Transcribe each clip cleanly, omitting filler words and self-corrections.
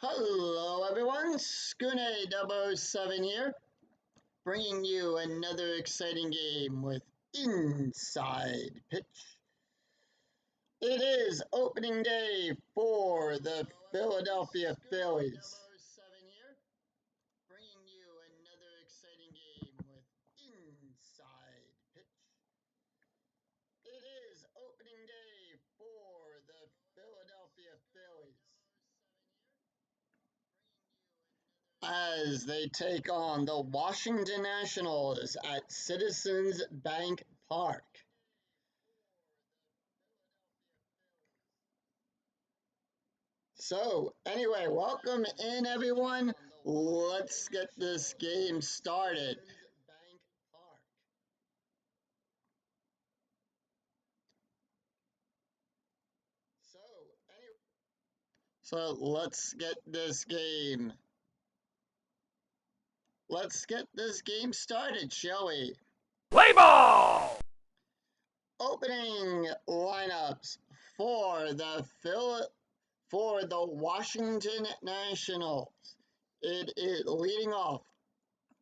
Hello everyone, Skune007 here, bringing you another exciting game with Inside Pitch. It is opening day for the Philadelphia Phillies. Bringing you another exciting game with Inside Pitch. It is opening day for the Philadelphia Phillies, as they take on the Washington Nationals at Citizens Bank Park. So, anyway, welcome in everyone. Let's get this game started. So, let's get this game. Let's get this game started, shall we? Play ball! Opening lineups for the Washington Nationals. It is leading off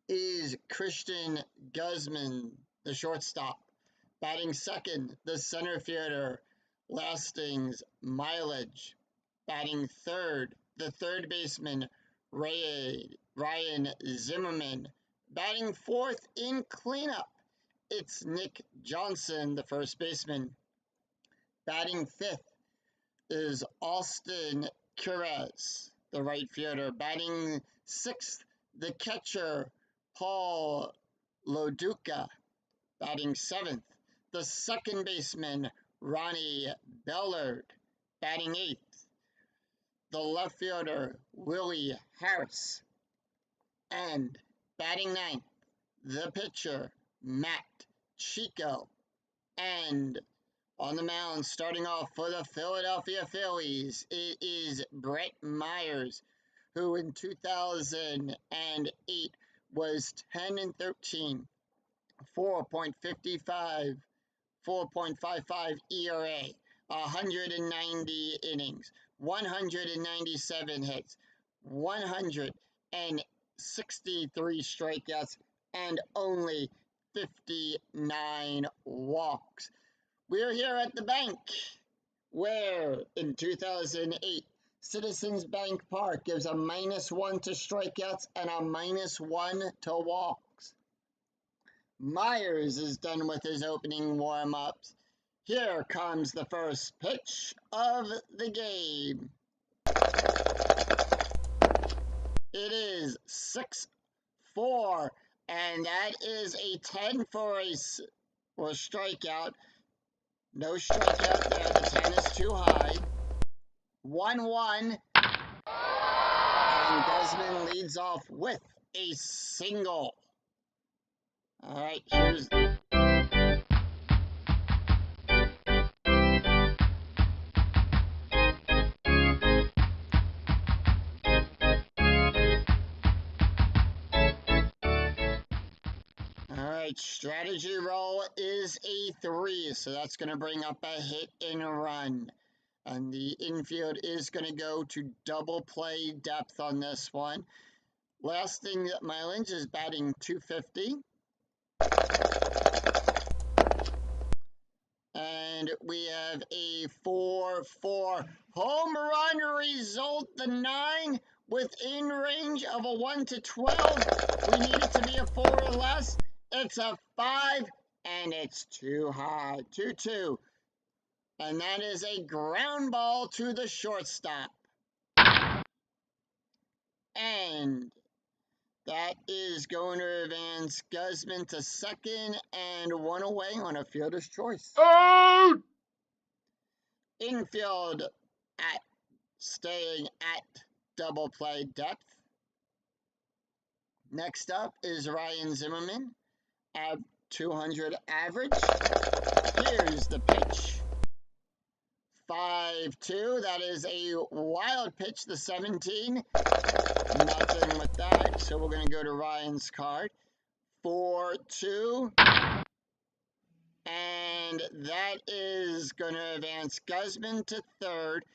is Christian Guzman, the shortstop. Batting second, the center fielder, Lastings Mileage. Batting third, the third baseman, Ryan Zimmerman. Batting fourth in cleanup, it's Nick Johnson, the first baseman. Batting fifth is Austin Perez, the right fielder. Batting sixth, the catcher, Paul Loduca. Batting seventh, the second baseman, Ronnie Bellard. Batting eighth, the left fielder, Willie Harris. And batting ninth, the pitcher, Matt Chico. And on the mound, starting off for the Philadelphia Phillies, it is Brett Myers, who in 2008 was 10-13, 4.55 ERA, 190 innings, 197 hits, 163 strikeouts, and only 59 walks. We're here at the bank, where in 2008, Citizens Bank Park gives a -1 to strikeouts and a -1 to walks. Myers is done with his opening warm-ups. Here comes the first pitch of the game. It is 6-4, and that is a 10 for a strikeout. No strikeout there. The 10 is too high. 1-1. And Guzman leads off with a single. All right, here's... strategy roll is a 3, so that's going to bring up a hit and a run. And the infield is going to go to double play depth on this one. Lasting Mileage is batting .250. And we have a 4-4 home run result. The 9 within range of a 1 to 12. We need it to be a 4 or less. It's a 5, and it's too high. 2-2. And that is a ground ball to the shortstop. And that is going to advance Guzman to second and 1 away on a fielder's choice. Out! Infield staying at double play depth. Next up is Ryan Zimmerman at 200 average. Here's the pitch. 5-2. That is a wild pitch, the 17. Nothing with that, so we're going to go to Ryan's card. 4-2. And that is going to advance Guzman to third.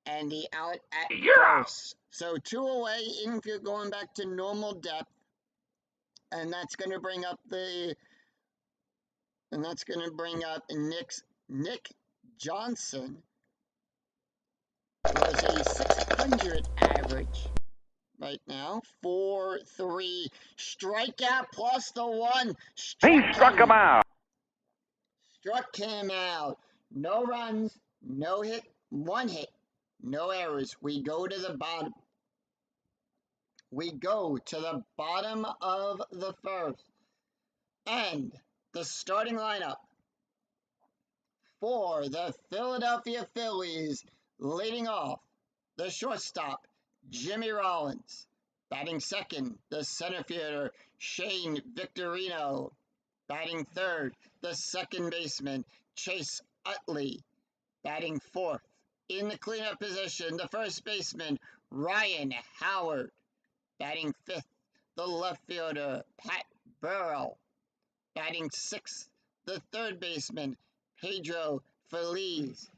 and the out at Yeah! first. So 2 away, infield going back to normal depth, and that's going to bring up Nick Johnson, who has a 600 average right now. 4-3 strikeout plus the 1. He struck him out. Struck him out. No runs, no hit, 1 hit, no errors. We go to the bottom. We go to the bottom of the first. And the starting lineup for the Philadelphia Phillies, leading off, the shortstop, Jimmy Rollins. Batting second, the center fielder, Shane Victorino. Batting third, the second baseman, Chase Utley. Batting fourth, in the cleanup position, the first baseman, Ryan Howard. Batting fifth, the left fielder, Pat Burrell. Batting sixth, the third baseman, Pedro Feliz.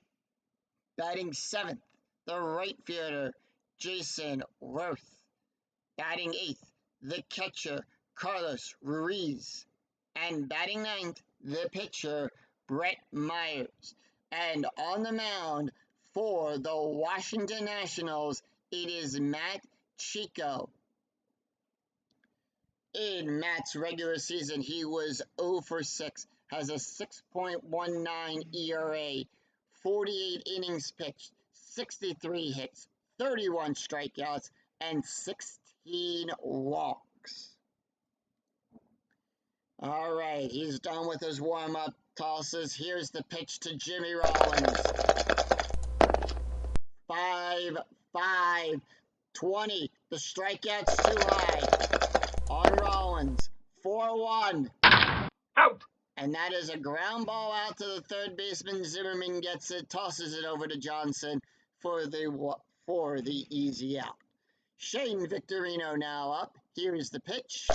Batting seventh, the right fielder, Jason Worth. Batting eighth, the catcher, Carlos Ruiz. And batting ninth, the pitcher, Brett Myers. And on the mound for the Washington Nationals, it is Matt Chico. In Matt's regular season, he was 0 for 6, has a 6.19 ERA, 48 innings pitched, 63 hits, 31 strikeouts, and 16 walks. All right, he's done with his warm-up tosses. Here's the pitch to Jimmy Rollins. 5-5, 20. The strikeout's too high. On Rollins, 4-1. Out! And that is a ground ball out to the third baseman. Zimmerman gets it, tosses it over to Johnson for the easy out. Shane Victorino now up. Here's the pitch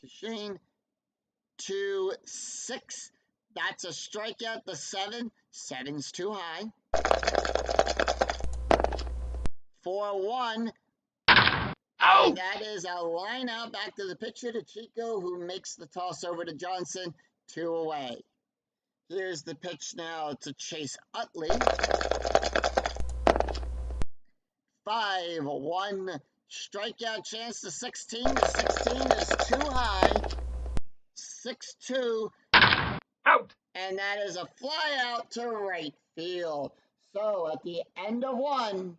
to Shane. 2-6. That's a strikeout. The 7. 7's too high. 4-1. Out! And that is a line out back to the pitcher, to Chico, who makes the toss over to Johnson. 2 away. Here's the pitch now to Chase Utley. 5-1. Strikeout chance to 16. The 16 is too high. 6-2. Out! And that is a fly out to right field. So at the end of 1,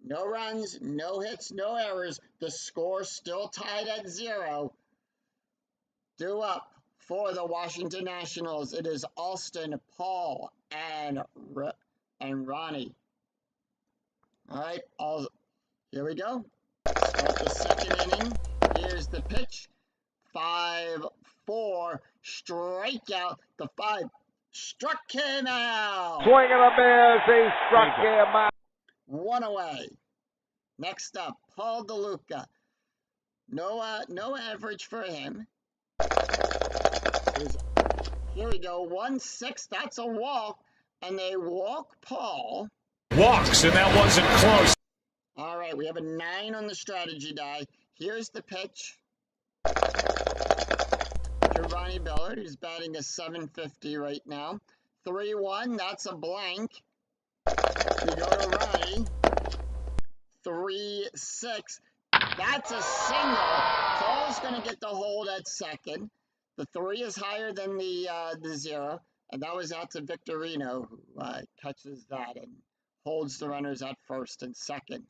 no runs, no hits, no errors. The score still tied at 0. Due up for the Washington Nationals, it is Austin, Paul, and Ronnie. All right, here we go. Start the second inning. Here's the pitch. 5-4, strikeout. The 5 struck him out. Swing and a miss, he struck him out. 1 away. Next up, Paul DeLuca. No average for him. Here we go. 1-6. That's a walk, and they walk Paul. Walks, and that wasn't close. All right, we have a 9 on the strategy die. Here's the pitch to Ronnie Bellard, who's batting a .750 right now. 3-1. That's a blank. We go to Ronnie. 3-6. That's a single. Paul's going to get the hold at second. The 3 is higher than the 0, and that was out to Victorino, who catches that and holds the runners at first and second.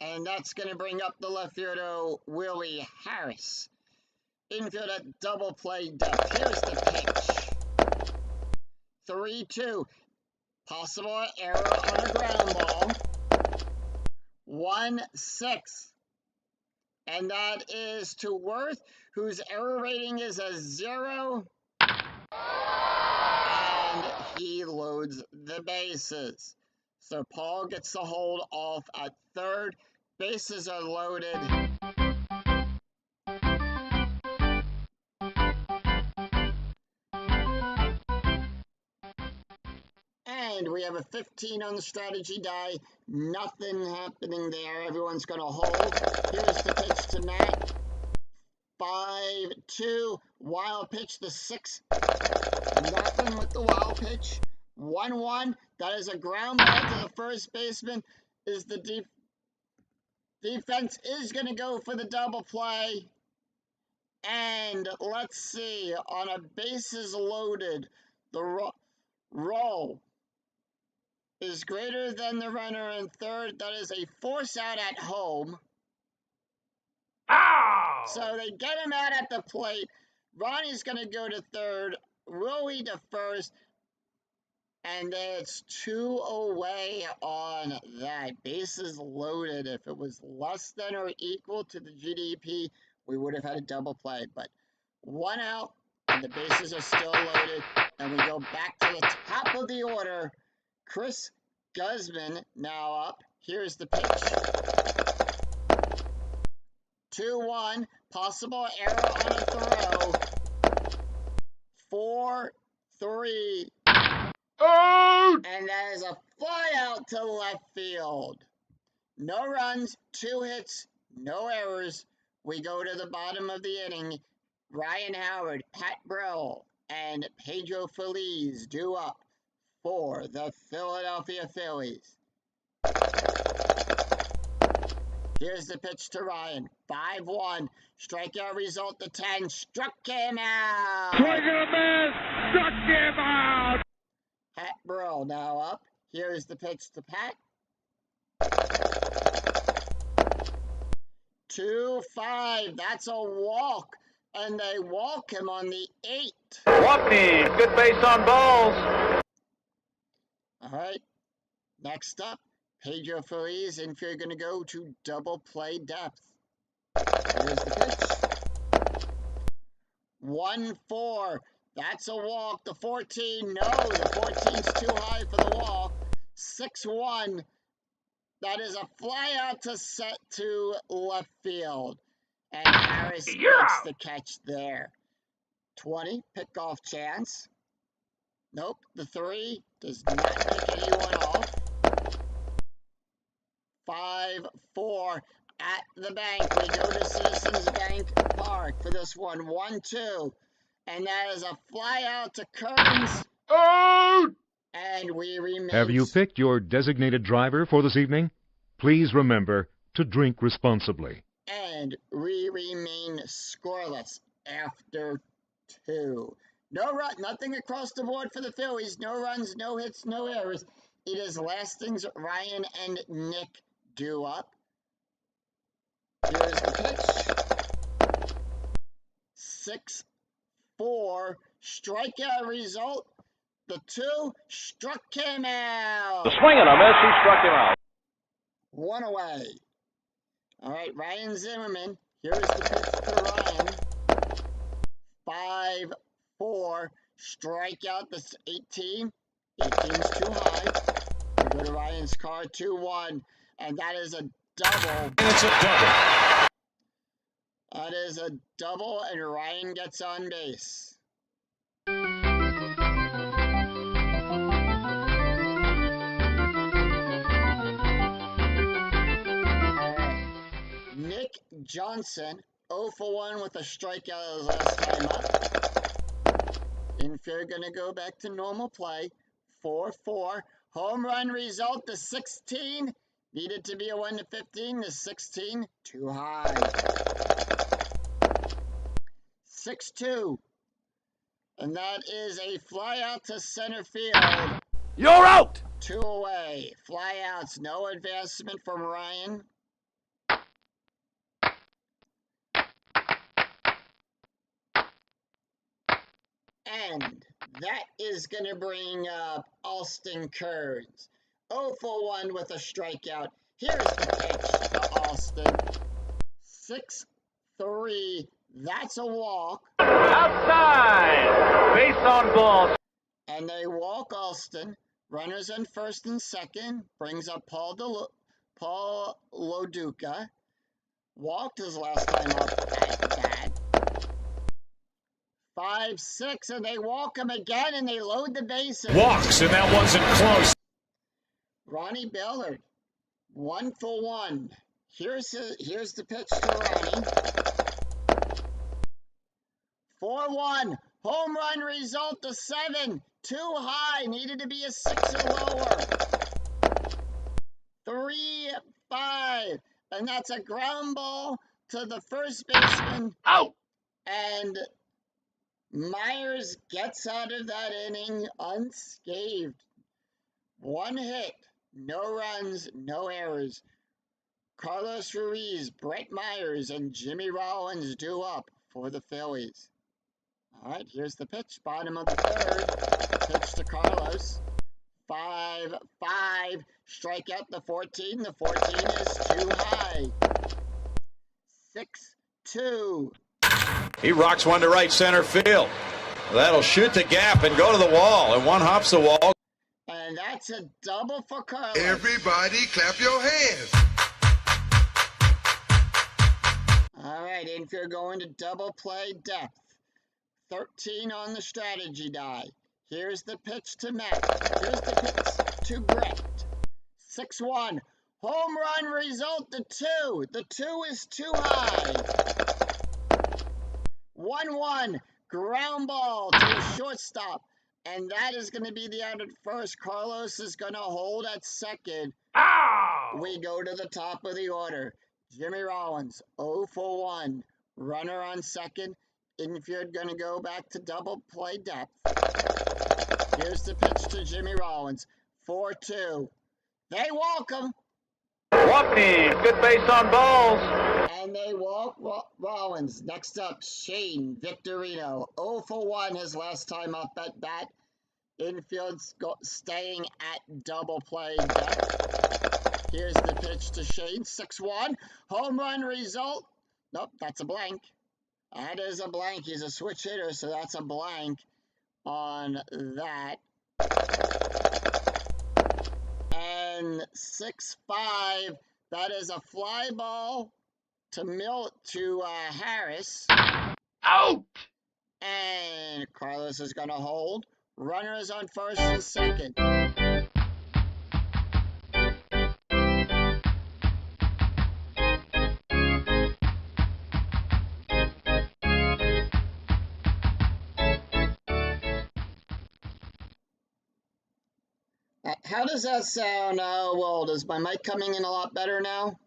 And that's going to bring up the left fielder, Willie Harris. Infield at double play depth. Here's the pitch. 3-2. Possible error on a ground ball. 1-6. And that is to Worth, whose error rating is a 0. And he loads the bases. So Paul gets the hold off at third. Bases are loaded. And we have a 15 on the strategy die. Nothing happening there. Everyone's going to hold. Here's the pitch to Matt. 5-2. Wild pitch, the 6. Nothing with the wild pitch. 1-1. That is a ground ball to the first baseman. Is the defense is going to go for the double play. And let's see, on a bases loaded, the roll is greater than the runner in third. That is a force out at home. Ow! So they get him out at the plate. Ronnie's going to go to third. Rowie to first. And it's 2 away on that. Bases loaded. If it was less than or equal to the GDP, we would have had a double play. But 1 out, and the bases are still loaded. And we go back to the top of the order. Chris Guzman now up. Here's the pitch. 2-1. Possible error on a throw. 4-3. Out! And that is a fly out to left field. No runs, 2 hits, no errors. We go to the bottom of the inning. Ryan Howard, Pat Burrell, and Pedro Feliz due up for the Philadelphia Phillies. Here's the pitch to Ryan. 5-1. Strikeout result to 10. Struck him out. Swing and a miss! Struck him out! Pat Burrell now up. Here's the pitch to Pat. 2-5. That's a walk. And they walk him on the 8. Walk me! Good base on balls! All right. Next up, Pedro Feliz, and you're going to go to double play depth. Here's the pitch. 1-4. That's a walk. The 14, no, the 14's too high for the walk. 6-1. That is a fly out to left field. And Harris makes the catch there. 20, pickoff chance. Nope, the 3 does not pick anyone off. 5-4 at the bank. We go to Citizens Bank Park for this one. 1-2. And that is a fly out to Kearns. Out! And we remain. Have you picked your designated driver for this evening? Please remember to drink responsibly. And we remain scoreless after 2. No run, nothing across the board for the Phillies. No runs, no hits, no errors. It is Lastings, Ryan, and Nick due up. Here's the pitch. 6-4. Strikeout result. The 2 struck him out. The swing and a miss, he struck him out. 1 away. All right, Ryan Zimmerman. Here's the pitch to Ryan. 5-4. Strikeout, the 18. 18's too high. We go to Ryan's car, 2-1. And that is a double. It's a double. That is a double, and Ryan gets on base. Nick Johnson, 0 for 1 with a strikeout his last time up. Infield going to go back to normal play. 4-4. Home run result, the 16. Needed to be a 1-15. The 16, too high. 6-2. And that is a fly out to center field. You're out! 2 away. Fly outs. No advancement from Ryan. And that is going to bring up Austin Kearns. 0 for 1 with a strikeout. Here's the pitch to Austin. 6-3. That's a walk. Outside! Base on balls. And they walk Austin. Runners on first and second. Brings up Paul Loduca. Walked his last time up at bat. 5-6, and they walk him again, and they load the bases. Walks, and that wasn't close. Ronnie Bellard, 1 for 1. Here's the pitch to Ronnie. 4-1. Home run result to 7. Too high. Needed to be a 6 or lower. 3-5. And that's a ground ball to the first baseman. Out! And Myers gets out of that inning unscathed. 1 hit, no runs, no errors. Carlos Ruiz, Brett Myers, and Jimmy Rollins due up for the Phillies. All right, here's the pitch, bottom of the third. Pitch to Carlos. 5-5. Strike out the 14. The 14 is too high. 6-2. He rocks one to right center field. That'll shoot the gap and go to the wall, and one hops the wall. And that's a double for Carlos. Everybody clap your hands. All right, infield going to double play depth. 13 on the strategy die. Here's the pitch to Matt. Here's the pitch to Brett. 6-1. Home run result to 2. The 2 is too high. 1-1. Ground ball to the shortstop. And that is going to be the out at first. Carlos is going to hold at second. Ow! We go to the top of the order. Jimmy Rollins, 0 for 1. Runner on second. Infield going to go back to double play depth. Here's the pitch to Jimmy Rollins. 4-2. They walk him. Walking. Good base on balls. And they walk Rollins. Next up, Shane Victorino. 0 for 1 his last time up at bat. Infield's staying at double play depth. Here's the pitch to Shane. 6-1. Home run result. Nope, that's a blank. That is a blank. He's a switch hitter, so that's a blank on that. And 6-5. That is a fly ball to Harris. Out! And Carlos is going to hold. Runner is on first and second. How does that sound? Well, is my mic coming in a lot better now?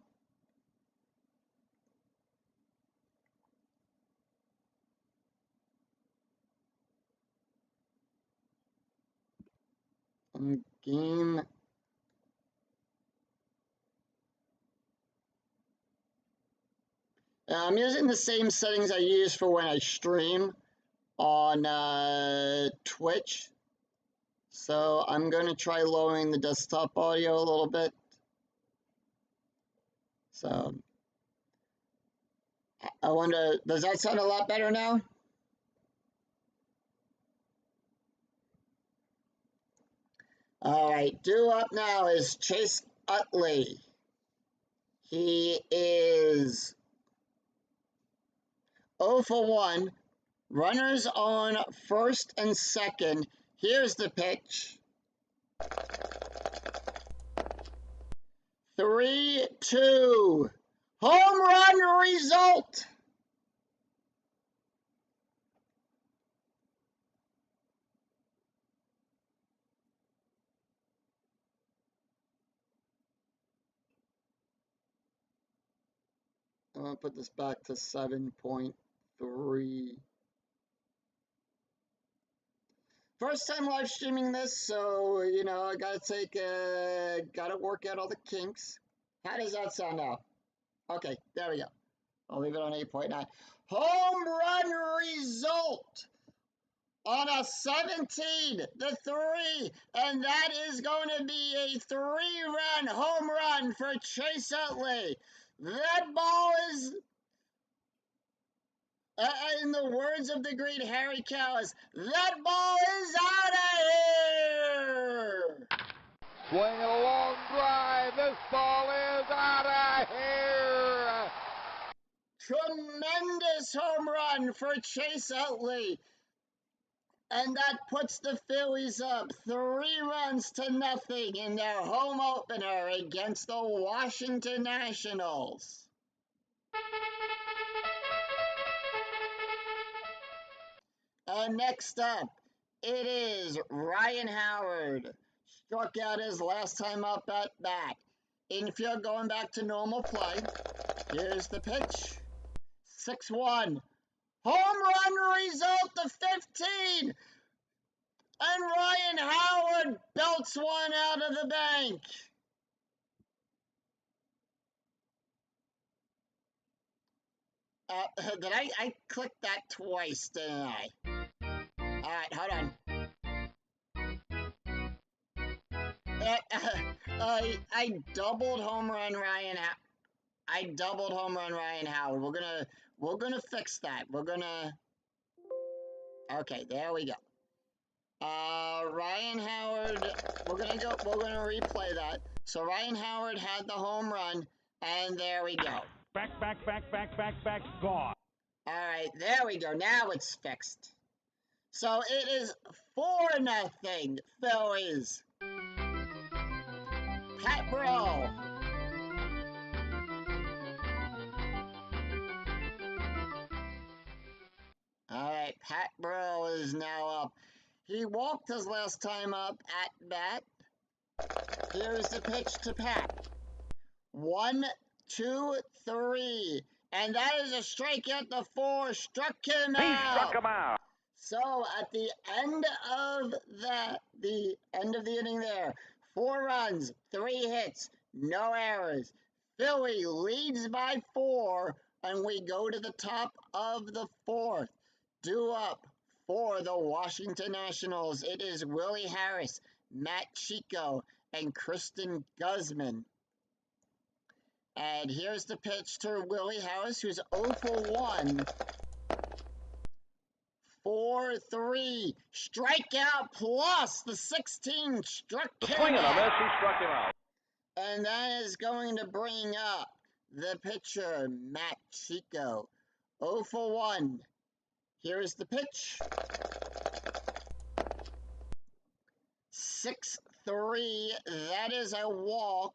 Game. I'm using the same settings I use for when I stream on Twitch. So I'm going to try lowering the desktop audio a little bit. So I wonder, does that sound a lot better now? All right, due up now is Chase Utley. He is 0 for 1. Runners on first and second. Here's the pitch. 3-2. Home run result. I'm going to put this back to 7.3. First time live streaming this, so, you know, I gotta work out all the kinks. How does that sound now? Okay, there we go. I'll leave it on 8.9. Home run result on a 17, the 3, and that is going to be a 3-run home run for Chase Utley. That ball is, in the words of the great Harry Cowles, that ball is out of here! Swing a long drive. This ball is out of here. Tremendous home run for Chase Utley. And that puts the Phillies up 3-0 in their home opener against the Washington Nationals. And next up, it is Ryan Howard. Struck out his last time up at bat. Infield going back to normal play. Here's the pitch. 6-1. Home run result to 15. And Ryan Howard belts one out of the bank. Did I clicked that twice, didn't I? Alright, hold on. I doubled home run Ryan Howard. We're gonna fix that. Okay, there we go. Ryan Howard, we're gonna replay that. So Ryan Howard had the home run, and there we go. Back, gone. Alright, there we go. Now it's fixed. So it is 4-0 Phillies. Pat Burrell. Alright, Pat Burrell is now up. He walked his last time up at bat. Here's the pitch to Pat. 1, 2, 3. And that is a strikeout to 4. Struck him out. He struck him out. So at the end of the inning there, 4 runs, 3 hits, no errors. Philly leads by 4, and we go to the top of the 4th. Due up for the Washington Nationals, it is Willie Harris, Matt Chico, and Kristen Guzman. And here's the pitch to Willie Harris, who's 0 for 1. 4-3. Strikeout plus the 16 struck him Swing and a out. miss, he struck him out. And that is going to bring up the pitcher, Matt Chico. 0 for 1. Here's the pitch. 6-3. That is a walk.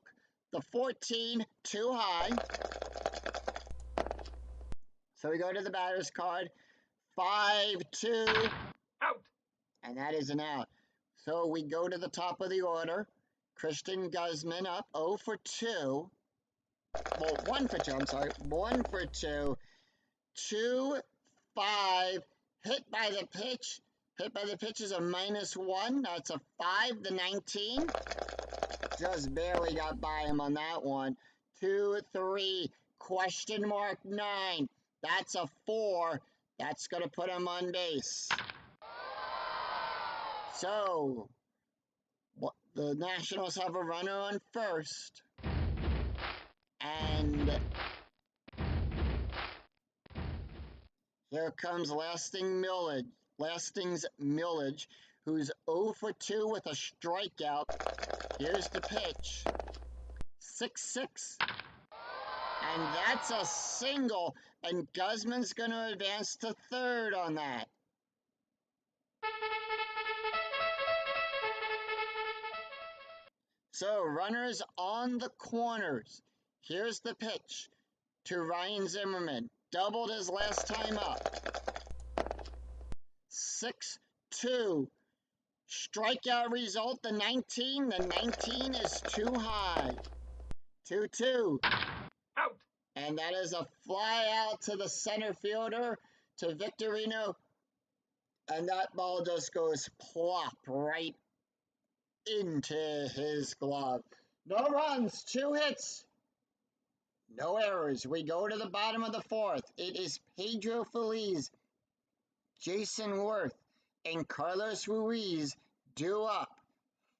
The 14 too high. So we go to the batter's card. 5-2. Out. And that is an out. So we go to the top of the order. Kristen Guzman up 0 for 2. Well, 1 for 2, I'm sorry. 1 for 2. 2-5. Hit by the pitch. Hit by the pitch is a -1. That's a 5 to 19. Just barely got by him on that one. 2-3. Question mark 9. That's a 4. That's going to put him on base. So, the Nationals have a runner on first. And here comes Lastings Millage, who's 0 for 2 with a strikeout. Here's the pitch. 6-6. And that's a single. And Guzman's going to advance to third on that. So, runners on the corners. Here's the pitch to Ryan Zimmerman. Doubled his last time up. 6-2. Strikeout result, the 19. The 19 is too high. 2-2. Out. And that is a fly out to the center fielder, to Victorino. And that ball just goes plop right into his glove. No runs, 2 hits, no errors. We go to the bottom of the 4th. It is Pedro Feliz, Jason Worth, and Carlos Ruiz due up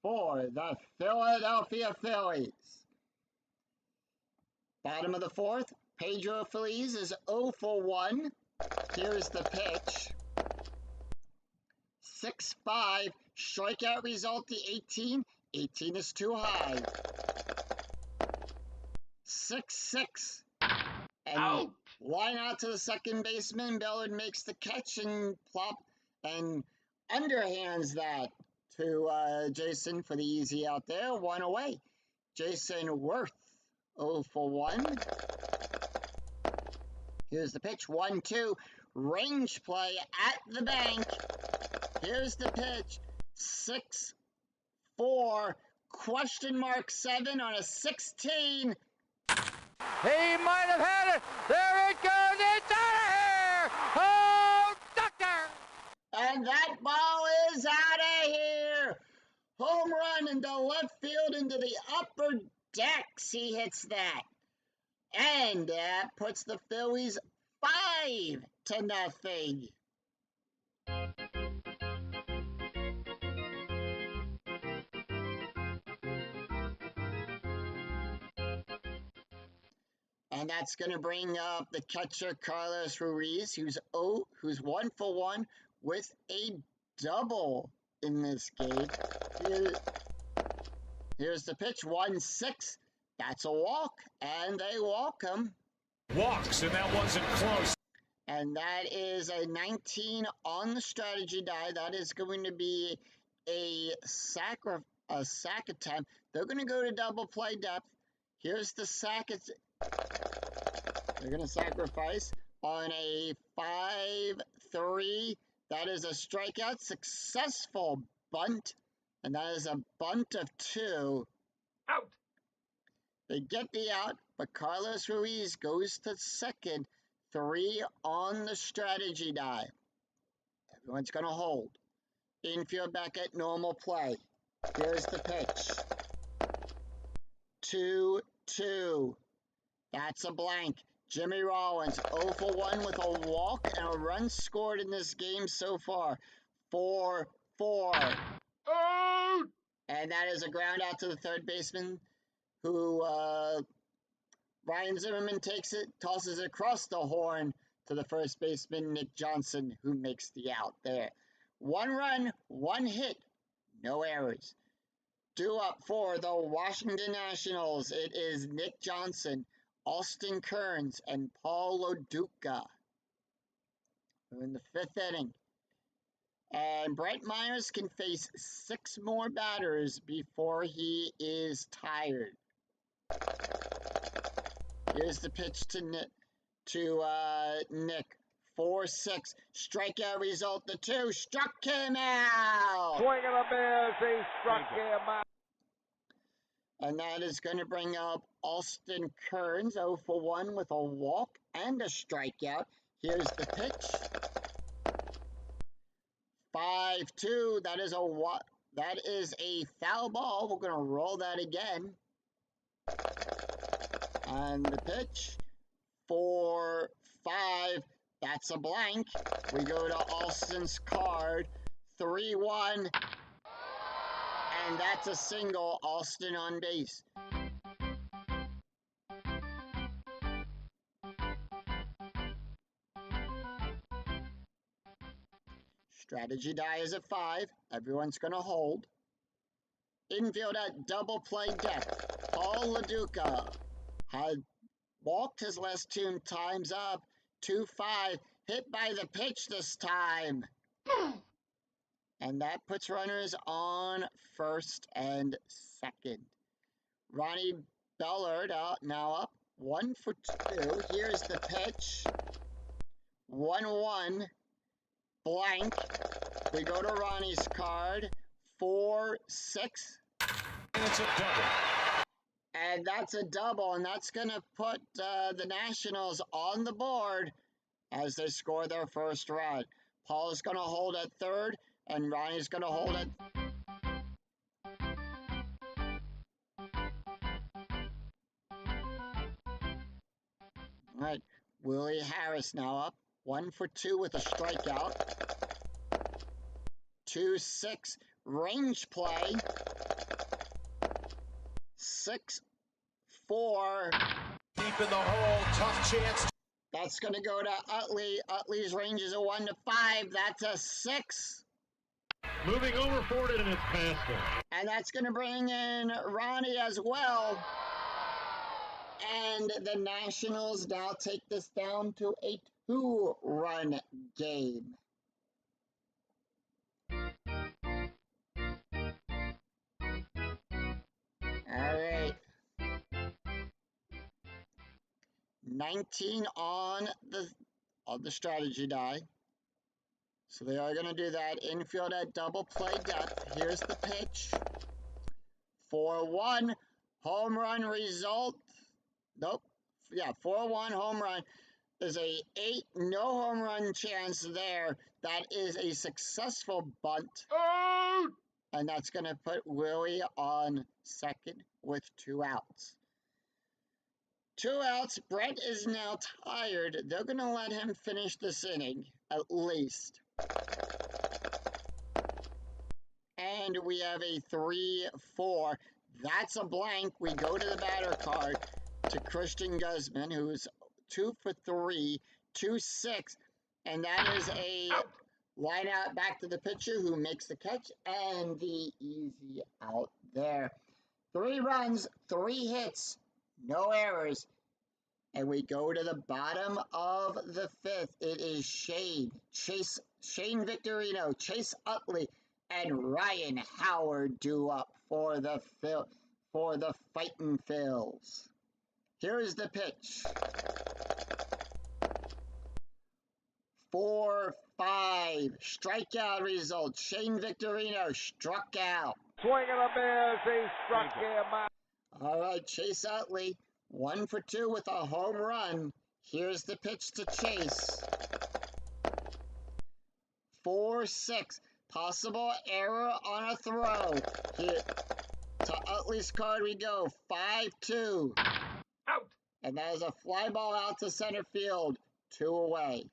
for the Philadelphia Phillies. Bottom of the 4th, Pedro Feliz is 0 for 1. Here's the pitch. 6-5. Strikeout result, the 18. 18 is too high. 6-6. And out. Line out to the second baseman. Bellard makes the catch and plop. And underhands that to Jason for the easy out there. One away. Jason Worth, 0 for 1. Here's the pitch, 1-2. Range play at the bank. Here's the pitch, 6-4. Question mark 7 on a 16. He might have had it. There it goes. It's out of here. Oh, doctor. And that ball is out of here. Home run into left field into the upper decks. He hits that. And that puts the Phillies 5-0. And that's going to bring up the catcher Carlos Ruiz, who's 1 for 1 with a double in this game. Here's the pitch, 1-6. That's a walk, and they walk him. Walks, and that wasn't close. And that is a 19 on the strategy die. That is going to be a sack attempt. They're going to go to double play depth. Here's the sack. They're going to sacrifice on a 5-3. That is a strikeout. Successful bunt. And that is a bunt of 2. Out. They get the out, but Carlos Ruiz goes to second. 3 on the strategy die. Everyone's going to hold. Infield back at normal play. Here's the pitch. 2-2. That's a blank. Jimmy Rollins, 0 for 1 with a walk and a run scored in this game so far. 4-4. Out. And that is a ground out to the third baseman, who Ryan Zimmerman takes it, tosses it across the horn to the first baseman, Nick Johnson, who makes the out there. 1 run, 1 hit, no errors. Due up for the Washington Nationals, it is Nick Johnson, Austin Kearns, and Paul Loduca. We're in the 5th inning. And Brett Myers can face 6 more batters before he is tired. Here's the pitch to Nick. 4-6. Strikeout result, the 2. Struck him out. Swing and a miss. He struck him out. And that is going to bring up Austin Kearns, 0 for 1 with a walk and a strikeout. Here's the pitch. 5-2. That is a foul ball. We're going to roll that again. And the pitch. 4-5. That's a blank. We go to Austin's card. 3-1. And that's a single. Austin on base. Strategy die is at 5. Everyone's going to hold. Infield at double play depth. Paul Loduca had walked his last 2 times up. 2-5. Hit by the pitch this time. And that puts runners on first and second. Ronnie Bellard now up. 1 for 2. Here's the pitch. 1-1. Blank. We go to Ronnie's card. 4-6. And it's a double. And that's a double, and that's going to put the Nationals on the board as they score their first run. Paul is going to hold at third, and Ronnie's going to hold at... All right, Willie Harris now up. 1 for 2 with a strikeout. 2-6, range play. 6-4. Deep in the hole, tough chance. That's going to go to Utley. Utley's range is a 1-5. That's a 6. Moving over for it, and it's past him. And that's going to bring in Ronnie as well. And the Nationals now take this down to a 2-run game. 19 on the strategy die. So they are going to do that. Infield at double play depth. Here's the pitch. 4-1. Home run result. Nope. Yeah, 4-1 home run. There's a 8 no home run chance there. That is a successful bunt. Out! And that's going to put Willie on second with 2 outs. 2 outs. Brett is now tired. They're going to let him finish this inning, at least. And we have a 3-4. That's a blank. We go to the batter card to Christian Guzman, who's 2 for 3, 2-6. And that is a line out back to the pitcher who makes the catch and the easy out there. 3 runs, 3 hits, no errors. And we go to the bottom of the 5th. It is Shane Victorino, Chase Utley, and Ryan Howard due up for the Fightin' Phils. Here's the pitch. 4-5. Strikeout result. Shane Victorino struck out. Swing and a miss. He struck him out. All right, Chase Utley, 1 for 2 with a home run. Here's the pitch to Chase. 4-6. Possible error on a throw. Here to Utley's card we go. 5-2. Out! And that is a fly ball out to center field. 2 away.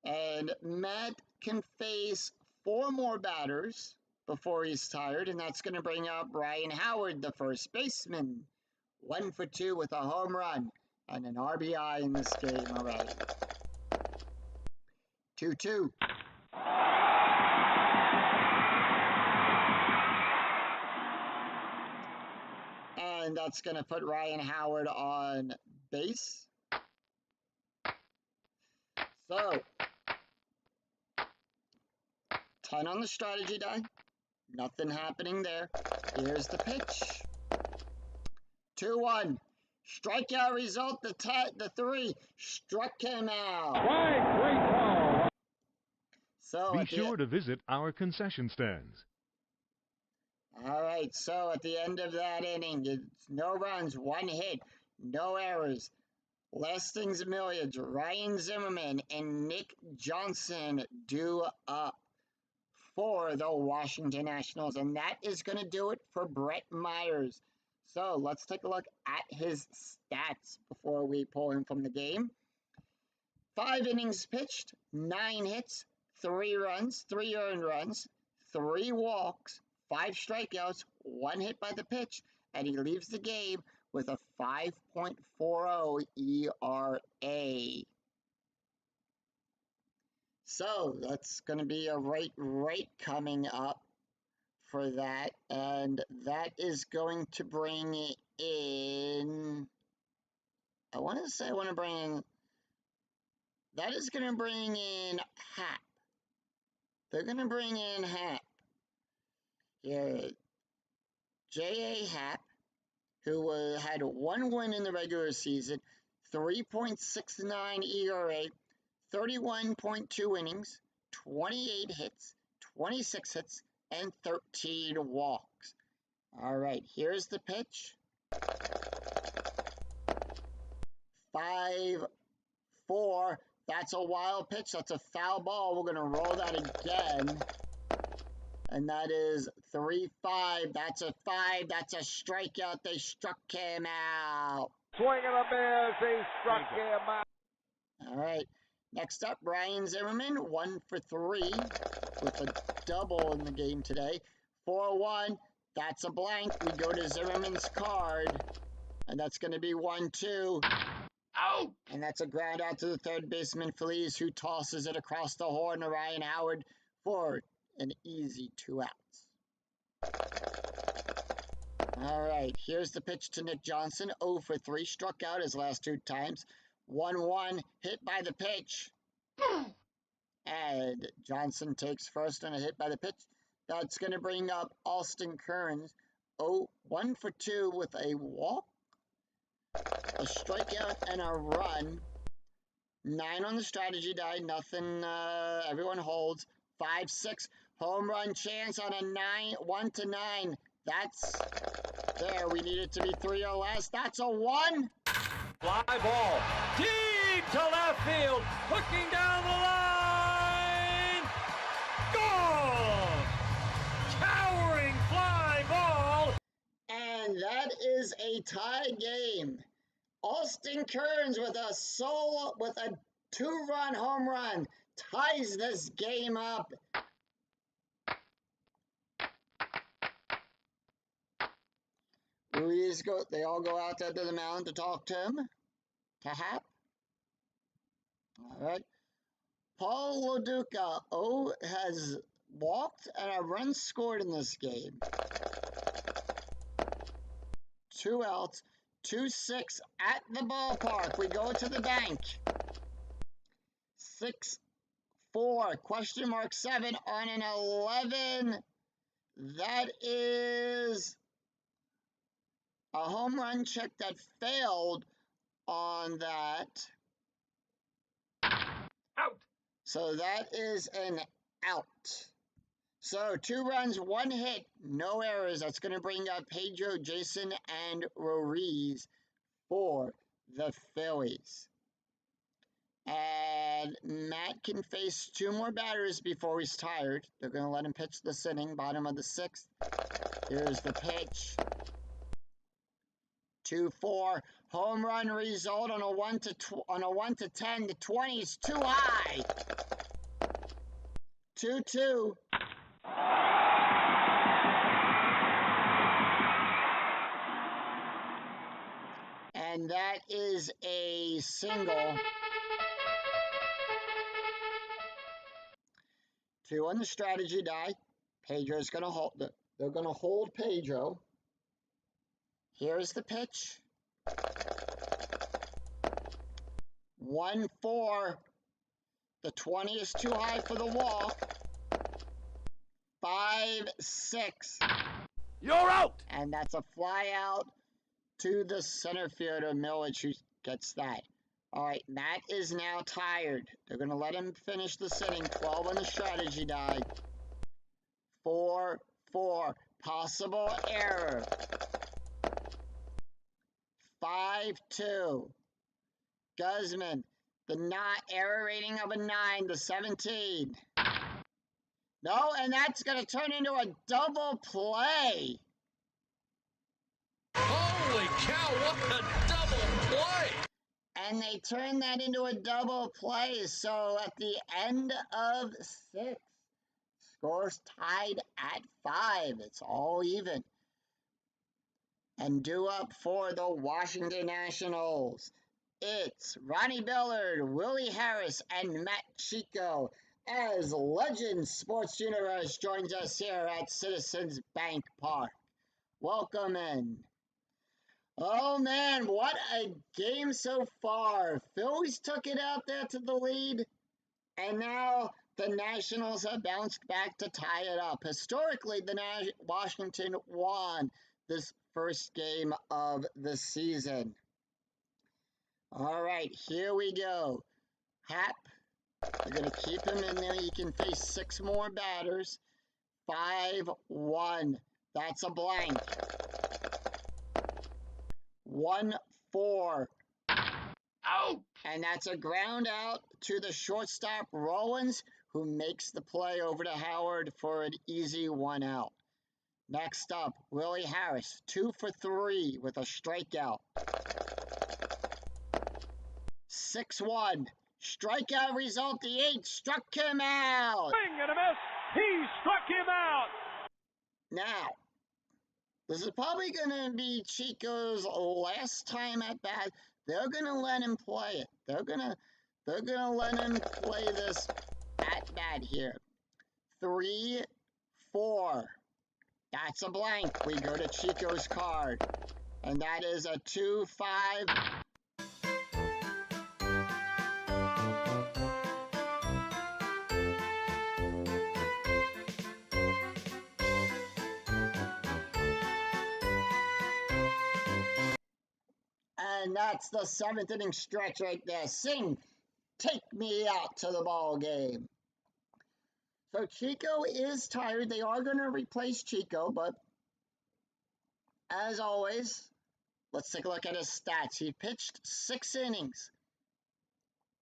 And Matt can face 4 more batters before he's tired, and that's going to bring up Ryan Howard, the first baseman. 1 for 2 with a home run and an RBI in this game already. 2-2. And that's going to put Ryan Howard on base. So, 10 on the strategy die. Nothing happening there. Here's the pitch. 2-1. Strikeout result, the 3 struck him out. So Be sure to visit our concession stands. All right, so at the end of that inning, it's no runs, 1 hit, no errors. Last things millions, Ryan Zimmerman and Nick Johnson due up for the Washington Nationals. And that is going to do it for Brett Myers. So let's take a look at his stats before we pull him from the game. 5 innings pitched, 9 hits, 3 runs, 3 earned runs, 3 walks, 5 strikeouts, 1 hit by the pitch, and he leaves the game with a 5.40 ERA. So that's going to be a rate coming up for that, and that is going to bring in, that is going to bring in Hap. They're going to bring in Hap. Yeah, J.A. Happ, who had 1 win in the regular season, 3.69 ERA, 31.2 innings, 28 hits, 26 hits, and 13 walks. All right, here's the pitch. 5-4. That's a wild pitch. That's a foul ball. We're going to roll that again. And that is 3-5. That's a 5. That's a strikeout. They struck him out. Swing and a miss. He struck him out. All right. Next up, Ryan Zimmerman, 1 for 3 with a double in the game today. 4-1. That's a blank. We go to Zimmerman's card. And that's going to be 1-2. Out! And that's a ground out to the third baseman, Feliz, who tosses it across the horn to Ryan Howard for an easy 2 outs. All right, here's the pitch to Nick Johnson. 0 for 3, struck out his last 2 times. 1-1, hit by the pitch. And Johnson takes first on a hit by the pitch. That's going to bring up Austin Kearns. 1 for 2 with a walk. a strikeout, and a run. 9 on the strategy die, nothing, everyone holds. 5-6, home run chance on a 1 to 9. That's there. We need it to be 3 or less. That's a 1. Fly ball. Deep to left field. Hooking down the line. Gone. Towering fly ball. And that is a tie game. Austin Kearns with a 2-run home run ties this game up. They all go out there to the mound to talk to him, to Hap. All right. Paul Loduca has walked and a run scored in this game. 2 outs, 2-6 at the ballpark. We go to the bank. 6-4, question mark 7 on an 11. That is a home run check that failed on that. Out. So that is an out. So 2 runs, 1 hit, no errors. That's going to bring up Pedro, Jason, and Ruiz for the Phillies. And Matt can face 2 more batters before he's tired. They're going to let him pitch this inning, bottom of the 6th. Here's the pitch. 2-4, home run result on a 1 to 10. The 20 is too high. 2-2. And that is a single. 2 on the strategy die. Pedro's going to hold. They're going to hold Pedro. Here's the pitch. 1-4. The 20 is too high for the walk. 5-6. You're out. And that's a fly out to the center fielder, Millich, who gets that. All right, Matt is now tired. They're going to let him finish the inning. 12 on the strategy die. 4-4. Possible error. 5-2. Guzman, the error rating of a 9 to 17. No, and that's going to turn into a double play. Holy cow, what a double play! And they turn that into a double play. So at the end of 6, scores tied at 5. It's all even. And due up for the Washington Nationals, it's Ronnie Bellard, Willie Harris, and Matt Chico as Legends Sports Universe joins us here at Citizens Bank Park. Welcome in. Oh man, what a game so far. Phillies took it out there to the lead, and now the Nationals have bounced back to tie it up. Historically, Washington won this first game of the season. All right, here we go. Hap, you're going to keep him in there. He can face 6 more batters. 5-1. That's a blank. 1-4. Out. And that's a ground out to the shortstop, Rollins, who makes the play over to Howard for an easy 1 out. Next up, Willie Harris, 2 for 3 with a strikeout. 6-1. Strikeout result, the 8 struck him out. Swing and a miss. He struck him out. Now, this is probably going to be Chico's last time at bat. They're going to let him play it. They're going to let him play this at bat here. 3-4. That's a blank. We go to Chico's card. And that is a 2-5. And that's the 7th inning stretch right there. Sing, take me out to the ball game. So Chico is tired. They are going to replace Chico, but as always, let's take a look at his stats. He pitched 6 innings,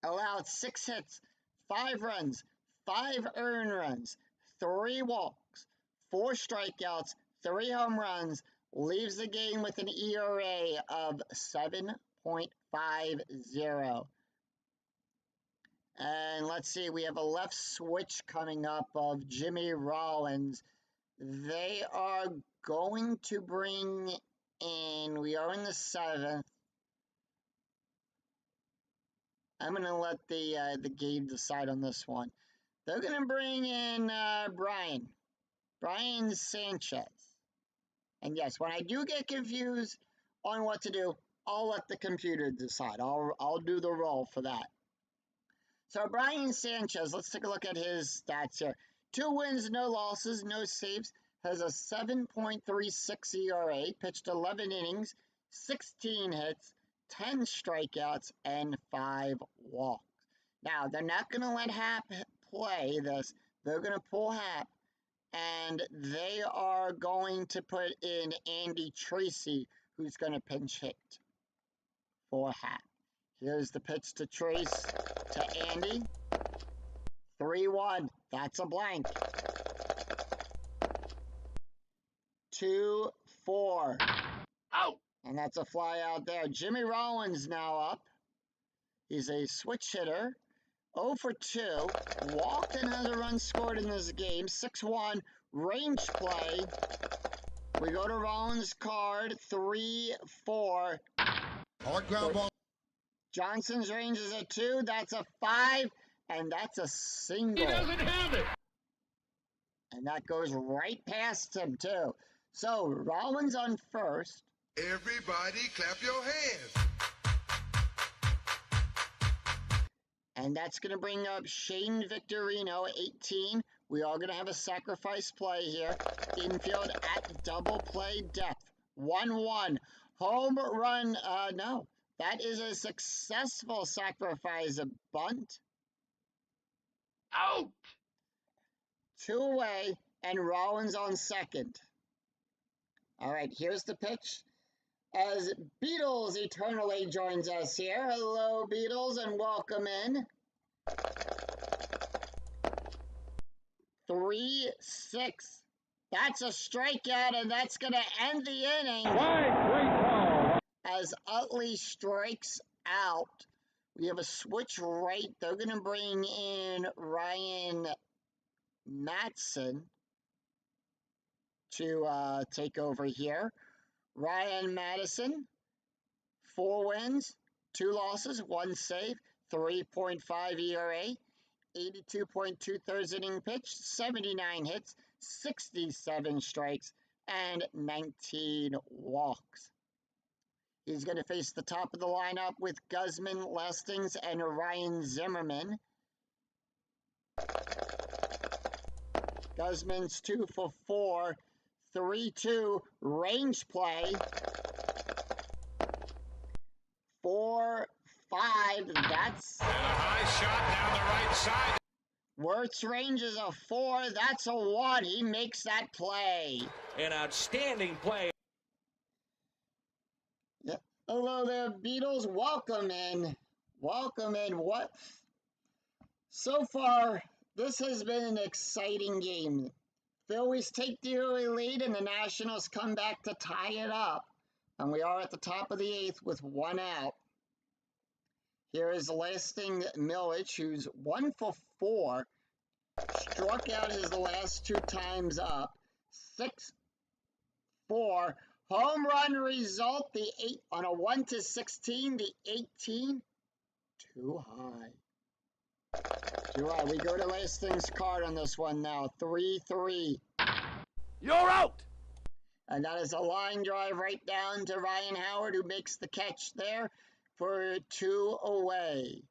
allowed 6 hits, 5 runs, 5 earned runs, 3 walks, 4 strikeouts, 3 home runs, leaves the game with an ERA of 7.50. And let's see, we have a left switch coming up of Jimmy Rollins. They are going to bring in, we are in the 7th. I'm going to let the game decide on this one. They're going to bring in Brian Sanchez. And yes, when I do get confused on what to do, I'll let the computer decide. I'll do the roll for that. So Brian Sanchez, let's take a look at his stats here. 2 wins, no losses, no saves, has a 7.36 ERA, pitched 11 innings, 16 hits, 10 strikeouts, and 5 walks. Now, they're not going to let Hap play this. They're going to pull Hap, and they are going to put in Andy Tracy, who's going to pinch hit for Hap. Here's the pitch to Trace, to Andy. 3-1. That's a blank. 2-4. Out. And that's a fly out there. Jimmy Rollins now up. He's a switch hitter. 0 for 2. Walked and has a run scored in this game. 6-1. Range play. We go to Rollins' card. 3-4. Hard ground ball. Johnson's range is a 2. That's a 5. And that's a single. He doesn't have it. And that goes right past him, too. So, Rollins on first. Everybody clap your hands. And that's going to bring up Shane Victorino, 18. We are going to have a sacrifice play here. Infield at double play depth. 1-1. Home run. No. That is a successful sacrifice. A bunt. Out. 2 away. And Rollins on second. All right, here's the pitch. As Beatles eternally joins us here. Hello, Beatles, and welcome in. 3-6. That's a strikeout, and that's going to end the inning. As Utley strikes out. We have a switch right. They're going to bring in Ryan Madson to take over here. Ryan Madison, 4 wins, 2 losses, 1 save, 3.5 ERA, 82.2 inning pitch, 79 hits, 67 strikes, and 19 walks. He's going to face the top of the lineup with Guzman, Lestings, and Ryan Zimmerman. Guzman's 2 for 4. 3-2 range play. 4-5. That's And a high shot down the right side. Wirtz range is a 4. That's a 1. He makes that play. An outstanding play. Yeah. Hello there, Beatles. Welcome in. Welcome in. What? So far, this has been an exciting game. Phillies take the early lead, and the Nationals come back to tie it up. And we are at the top of the 8th with 1 out. Here is Lasting Millich, who's 1 for 4. Struck out his last 2 times up. 6-4. Home run result, the 8 on a 1-16, the 18. Too high. Too high. We go to Lasting's card on this one now. 3-3. You're out. And that is a line drive right down to Ryan Howard, who makes the catch there for 2 away.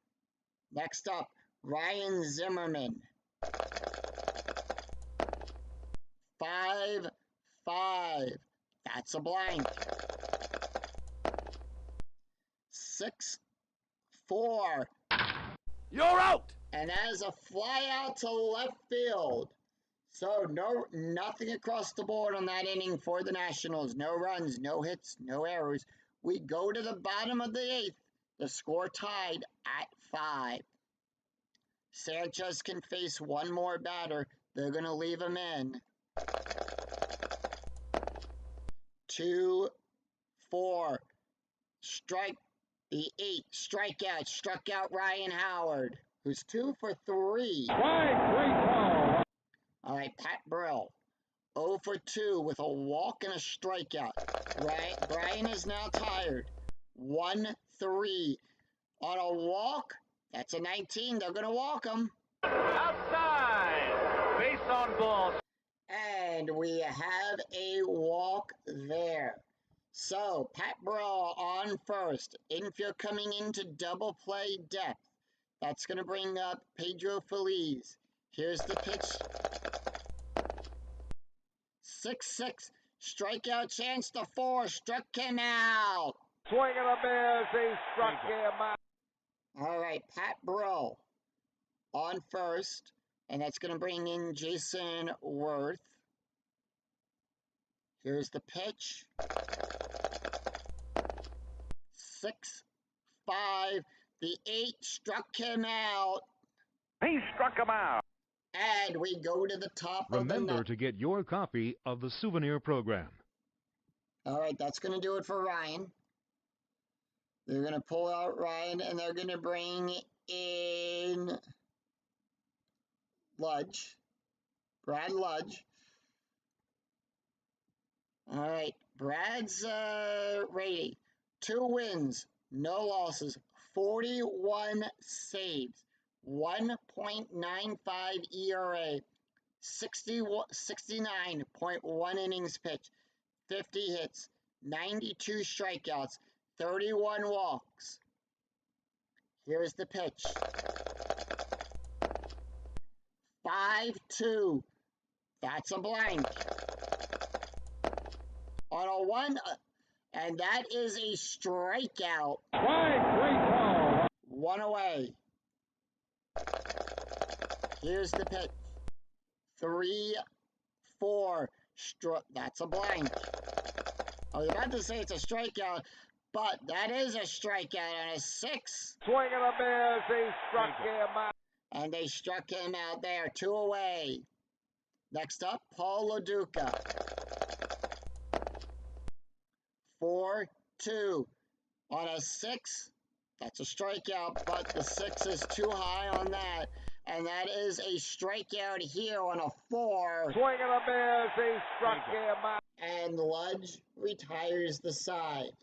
Next up, Ryan Zimmerman. 5-5. That's a blank. 6-4. You're out. And that is a fly out to left field. So nothing across the board on that inning for the Nationals. No runs, no hits, no errors. We go to the bottom of the 8th. The score tied at 5. Sanchez can face one more batter. They're going to leave him in. 2-4. Strike the 8. Strikeout. Struck out Ryan Howard, who's 2 for 3. All right, Pat Burrell, 0 for 2 with a walk and a strikeout. Right, Brian is now tired. 1-3 on a walk. That's a 19. They're going to walk him. Outside. Base on ball. And we have a walk there. So, Pat Burrell on first. Infield coming into double play depth. That's going to bring up Pedro Feliz. Here's the pitch. 6-6. Strikeout chance to 4. Struck him out. Swing and a miss. He struck him out. All right, Pat Burrell on first. And that's going to bring in Jason Worth. Here's the pitch. 6-5. The 8 struck him out. He struck him out. And we go to the top of the Remember ninth. to get your copy of the souvenir program. All right, that's going to do it for Ryan. They're going to pull out Ryan, and they're going to bring in Ludge. Brad Ludge. All right, Brad's rating. 2 wins, no losses, 41 saves, 1.95 ERA, 69.1 innings pitched, 50 hits, 92 strikeouts, 31 walks. Here's the pitch. 5-2. That's a blank. On a 1, and that is a strikeout. 1 away. Here's the pitch. 3-4. That's a blank. I was about to say it's a strikeout, but that is a strikeout on a 6. Swing and a miss. He struck him out. And they struck him out there. 2 away. Next up, Paul LaDuca. 4-2 on a 6. That's a strikeout, but the 6 is too high on that. And that is a strikeout here on a 4. Swing and a miss. He struck him out. And Ludge retires the side.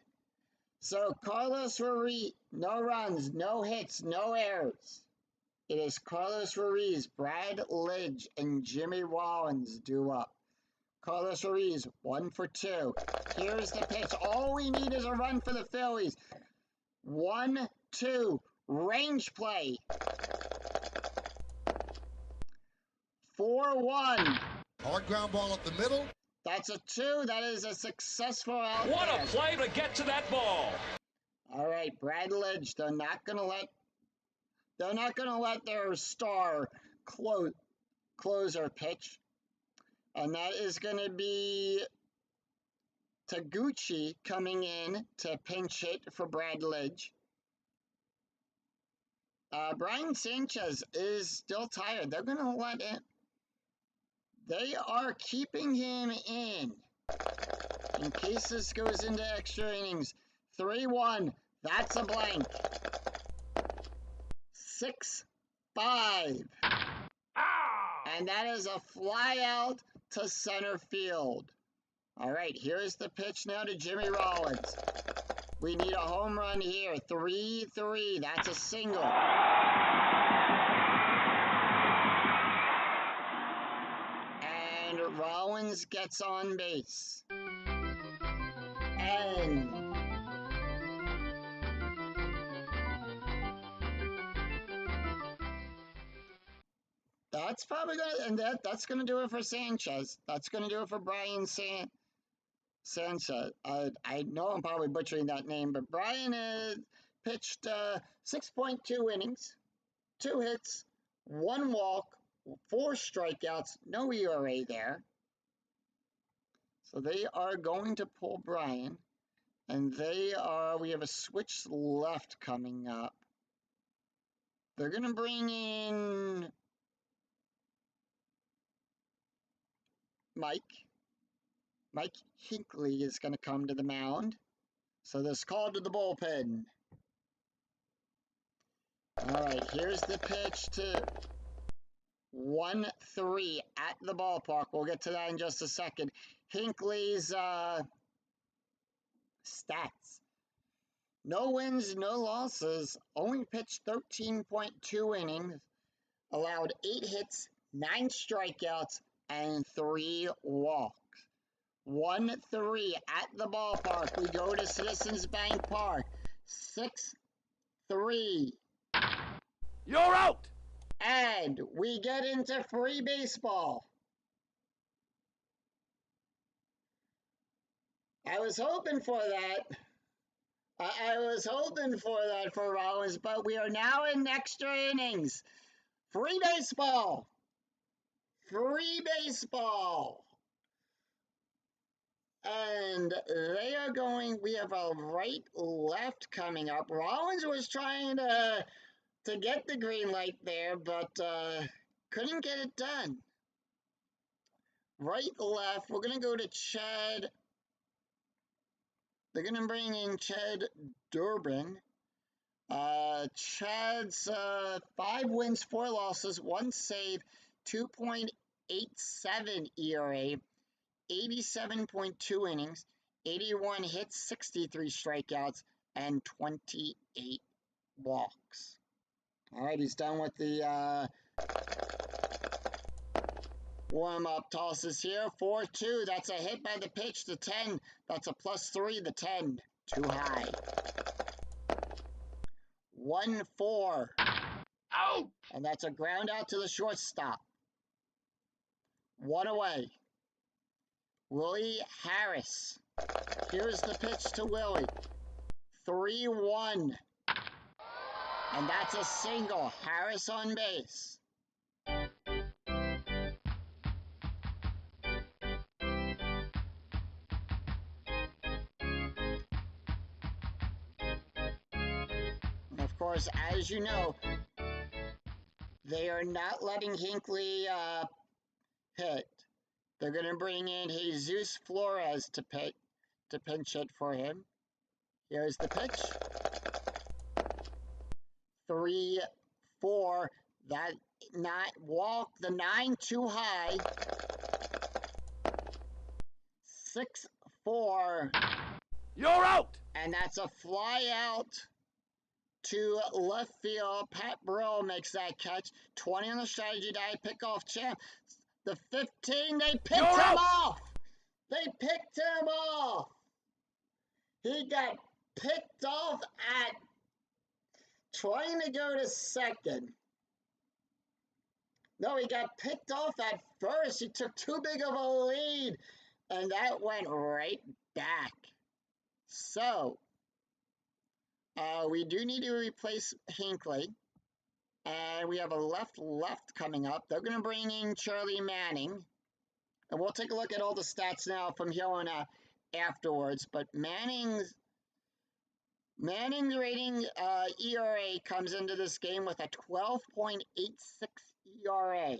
So Carlos Ruiz, no runs, no hits, no errors. It is Carlos Ruiz, Brad Lidge, and Jimmy Rollins due up. Carlos Ruiz, 1 for 2. Here's the pitch. All we need is a run for the Phillies. 1-2. Range play. 4-1. Hard ground ball up the middle. That's a 2. That is a successful out. What a play to get to that ball. All right, Brad Lidge. They're not going to let their star closer pitch. And that is going to be Taguchi coming in to pinch hit for Brad Lidge. Brian Sanchez is still tired. They're going to let him. They are keeping him in case this goes into extra innings. 3-1. That's a blank. 6-5. And that is a fly out to center field. All right, here's the pitch now to Jimmy Rollins. We need a home run here. 3-3. That's a single. And Rollins gets on base. And that's probably gonna, and that's gonna do it for Sanchez. That's gonna do it for Brian Sanchez. I know I'm probably butchering that name, but Brian pitched 6.2 innings, 2 hits, 1 walk, 4 strikeouts, no ERA there. So they are going to pull Brian, and we have a switch left coming up. They're going to bring in Mike. Mike Hinckley is going to come to the mound. So this call to the bullpen. All right, here's the pitch to 1-3 at the ballpark. We'll get to that in just a second. Hinckley's stats. No wins, no losses. Only pitched 13.2 innings. Allowed 8 hits, 9 strikeouts, and 3 walks. 1-3 at the ballpark. We go to Citizens Bank Park. 6-3. You're out! And we get into free baseball. I was hoping for that. I was hoping for that for Rollins, but we are now in extra innings. Free baseball. Free baseball. And they are going, we have a right-left coming up. Rollins was trying to get the green light there, but couldn't get it done. Right-left, we're going to go to Chad. They're going to bring in Chad Durbin. Chad's 5 wins, 4 losses, 1 save, 2.87 ERA, 87.2 innings, 81 hits, 63 strikeouts, and 28 walks. All right, he's done with the warm-up tosses here. 4-2, that's a hit by the pitch. The 10, that's a +3. The 10, too high. 1-4. Out! And that's a ground out to the shortstop. 1 away. Willie Harris. Here's the pitch to Willie. 3-1. And that's a single. Harris on base. And of course, as you know, they are not letting Hinckley hit. They're going to bring in Jesus Flores to pinch hit for him. Here's the pitch. 3-4. That not walk. The 9 too high. 6-4. You're out! And that's a fly out to left field. Pat Burrell makes that catch. 20 on the strategy die. Pick off champ. The 15, they picked him off. They picked him off. He got picked off at trying to go to second. No, he got picked off at first. He took too big of a lead, and that went right back. So, we do need to replace Hinckley. And we have a left coming up. They're going to bring in Charlie Manning. And we'll take a look at all the stats now from here on out afterwards. But Manning's rating ERA comes into this game with a 12.86 ERA.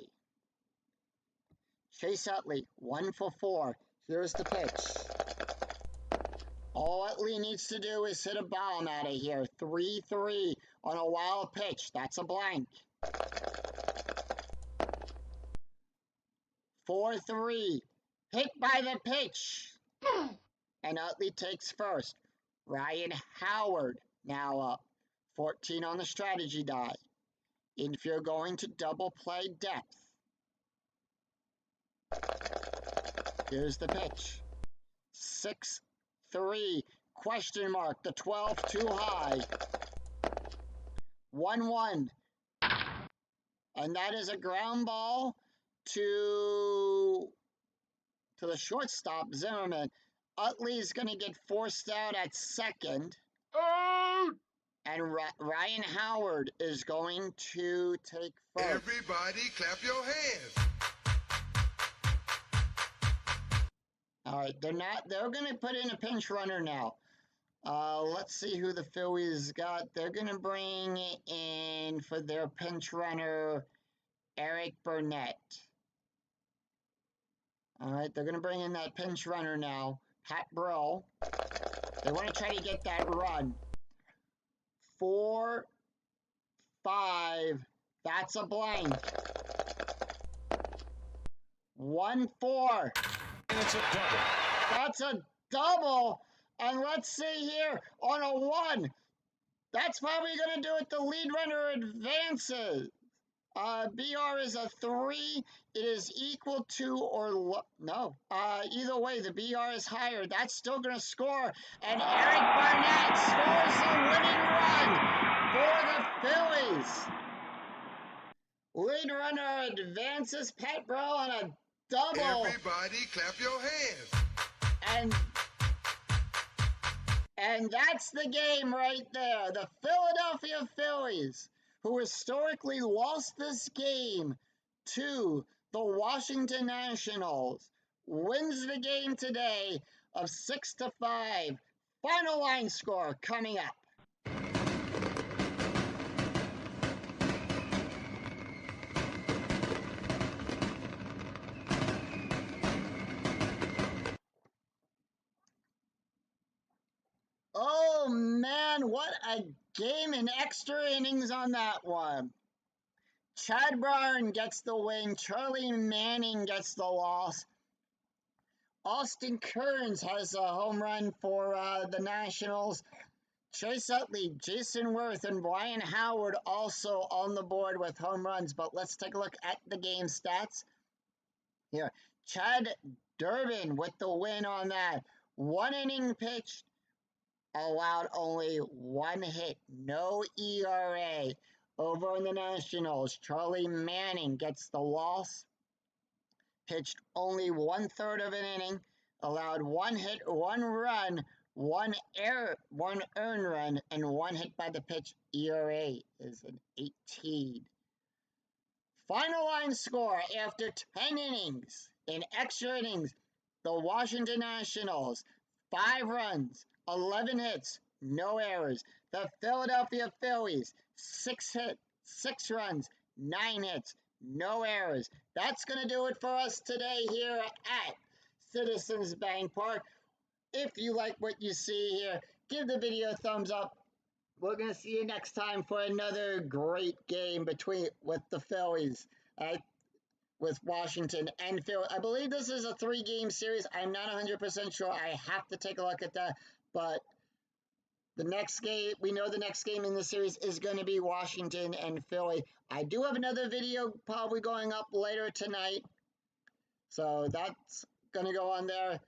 Chase Utley, 1 for 4. Here's the pitch. All Utley needs to do is hit a bomb out of here. 3-3 on a wild pitch. That's a blank. 4-3. Hit by the pitch. And Utley takes first. Ryan Howard now up. 14 on the strategy die. Infield going to double play depth. Here's the pitch. 6-3. Question mark. The 12 too high. 1-1. And that is a ground ball to the shortstop, Zimmerman. Utley's going to get forced out at second. Out! And Ryan Howard is going to take first. Everybody clap your hands. All right, they're going to put in a pinch runner now. Let's see who the Phillies got. They're going to bring in for their pinch runner, Eric Burnett. All right, they're going to bring in that pinch runner now, Pat Burrell. They want to try to get that run. 4, 5, that's a blank. 1, 4. And it's a double. That's a double. And let's see here on a 1. That's probably going to do it. The lead runner advances. BR is a 3. It is equal to or no. Either way, the BR is higher. That's still going to score. And Eric Burnett scores the winning run for the Phillies. Lead runner advances. Pat Burrell on a double. Everybody clap your hands. And that's the game right there. The Philadelphia Phillies, who historically lost this game to the Washington Nationals, wins the game today of 6-5. Final line score coming up. Oh man, what a game in extra innings on that one. Chad Brown gets the win. Charlie Manning gets the loss. Austin Kearns has a home run for the Nationals. Chase Utley, Jason Worth, and Brian Howard also on the board with home runs. But let's take a look at the game stats. Here, Chad Durbin with the win on that. 1 inning pitched. Allowed only 1 hit, no ERA. Over in the Nationals, Charlie Manning gets the loss. Pitched only 1/3 of an inning. Allowed 1 hit, 1 run, 1 earned run, and 1 hit by the pitch. ERA is an 18. Final line score after 10 innings. In extra innings, the Washington Nationals, 5 runs, 11 hits, no errors. The Philadelphia Phillies, 6 hits, 6 runs, 9 hits, no errors. That's going to do it for us today here at Citizens Bank Park. If you like what you see here, give the video a thumbs up. We're going to see you next time for another great game with the Phillies. With Washington and Philly. I believe this is a 3-game series. I'm not 100% sure. I have to take a look at that. But the next game, we know the next game in the series is going to be Washington and Philly. I do have another video probably going up later tonight. So that's going to go on there.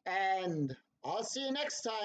And I'll see you next time.